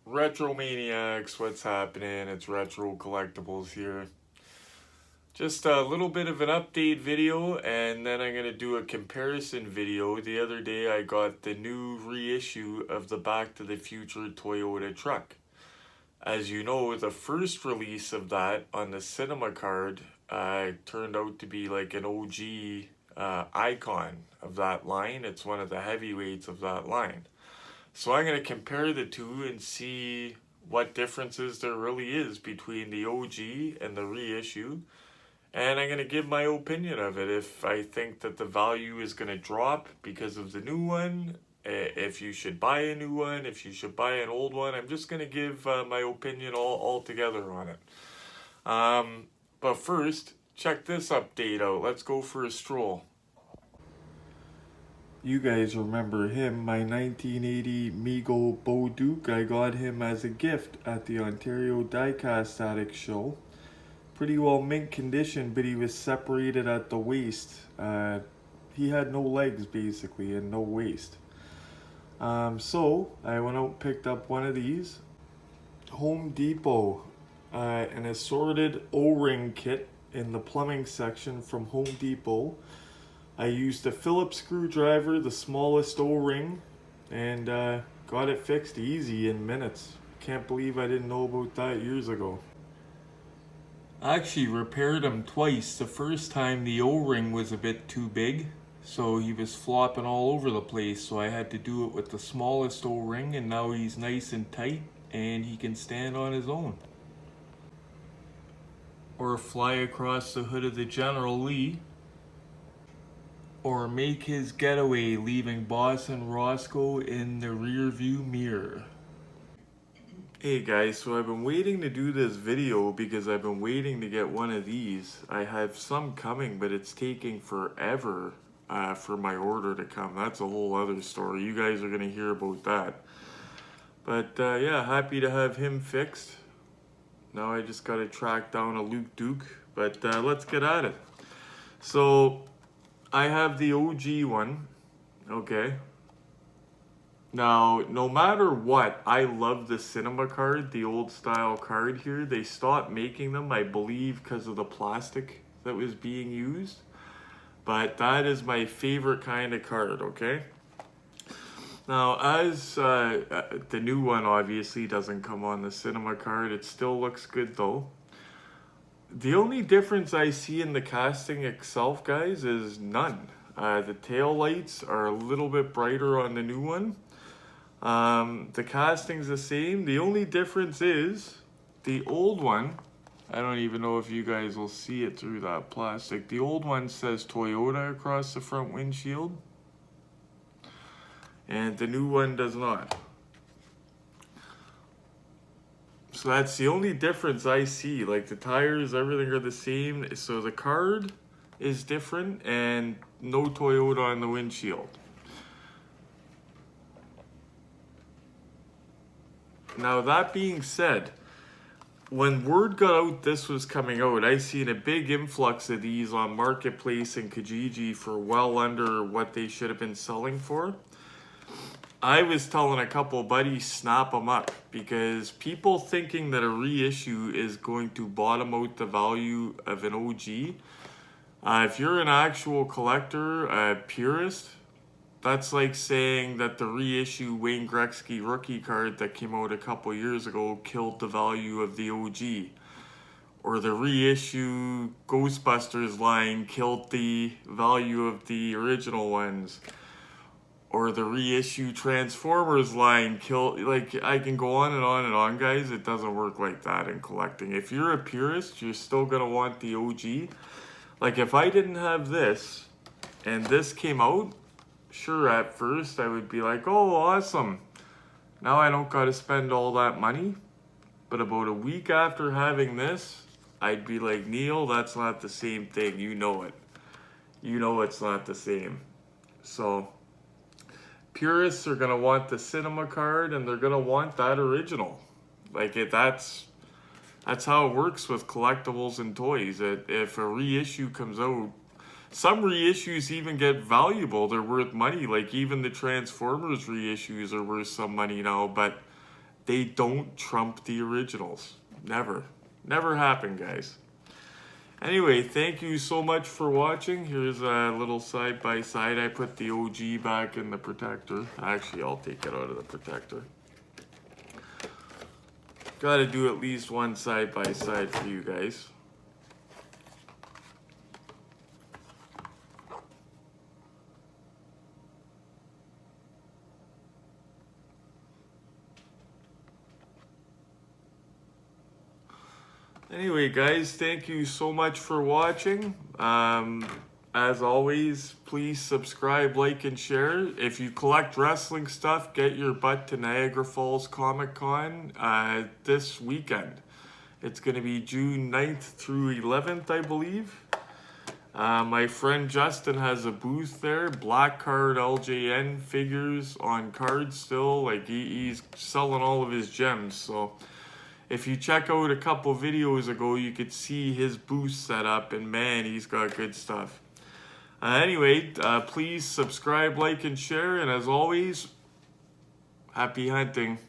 Retro Maniacs, what's happening? It's Retro Collectibles here. Just a little bit of an update video, and then I'm going to do a comparison video. The other day I got the new reissue of the Back to the Future Toyota truck. As you know, the first release of that on the cinema card turned out to be like an OG icon of that line. It's one of the heavyweights of that line. So I'm going to compare the two and see what differences there really is between the OG and the reissue. And I'm going to give my opinion of it. If I think that the value is going to drop because of the new one, if you should buy a new one, if you should buy an old one. I'm just going to give my opinion all together on it. But first, check this update out. Let's go for a stroll. You guys remember him, my 1980 Mego Bo Duke. I got him as a gift at the Ontario Diecast Addict show. Pretty well mint condition, but he was separated at the waist. He had no legs basically and no waist. So I went out and picked up one of these. Home Depot, an assorted O-ring kit in the plumbing section from Home Depot. I used a Phillips screwdriver, the smallest O-ring, and got it fixed easy in minutes. Can't believe I didn't know about that years ago. I actually repaired him twice. The first time the O-ring was a bit too big, so he was flopping all over the place, so I had to do it with the smallest O-ring, and now he's nice and tight and he can stand on his own. Or fly across the hood of the General Lee. Or make his getaway, leaving Boss and Roscoe in the rear view mirror. Hey guys, so I've been waiting to do this video because I've been waiting to get one of these. I have some coming, but it's taking forever for my order to come. That's a whole other story. You guys are going to hear about that. But yeah, happy to have him fixed. Now I just got to track down a Luke Duke, but let's get at it. So I have the OG one, okay. Now, no matter what, I love the cinema card, the old style card here. They stopped making them, I believe, because of the plastic that was being used. But that is my favorite kind of card, okay? Now, as the new one obviously doesn't come on the cinema card, it still looks good though. The only difference I see in the casting itself, guys, is none. The tail lights are a little bit brighter on the new one. The casting's the same. The only difference is the old one. I don't even know if you guys will see it through that plastic. The old one says Toyota across the front windshield, and the new one does not. So that's the only difference I see. Like the tires, everything are the same. So the card is different and no Toyota on the windshield. Now that being said, when word got out this was coming out, I seen a big influx of these on Marketplace and Kijiji for well under what they should have been selling for. I was telling a couple buddies snap them up because people thinking that a reissue is going to bottom out the value of an OG. If you're an actual collector, a purist, that's like saying that the reissue Wayne Gretzky rookie card that came out a couple years ago killed the value of the OG. Or the reissue Ghostbusters line killed the value of the original ones. Or the reissue Transformers line killed, like I can go on and on and on, guys. It doesn't work like that in collecting. If you're a purist, you're still gonna want the OG. Like if I didn't have this and this came out, sure, at first I would be like, oh, awesome. Now I don't gotta spend all that money. But about a week after having this, I'd be like, Neil, that's not the same thing. You know it. You know it's not the same. So purists are gonna want the cinema card and they're gonna want that original. Like that's how it works with collectibles and toys. If a reissue comes out, some reissues even get valuable. They're worth money. Like even the Transformers reissues are worth some money now, but they don't trump the originals. Never. Never happened, guys. Anyway, thank you so much for watching. Here's a little side-by-side. I put the OG back in the protector. Actually, I'll take it out of the protector. Gotta do at least one side-by-side for you guys. Anyway, guys, thank you so much for watching. As always, please subscribe, like, and share. If you collect wrestling stuff, get your butt to Niagara Falls Comic Con this weekend. It's going to be June 9th through 11th, I believe. My friend Justin has a booth there. Black Card LJN figures on cards still. Like he's selling all of his gems. So if you check out a couple videos ago, you could see his booth set up, and man, he's got good stuff. Anyway, please subscribe, like, and share, and as always, happy hunting.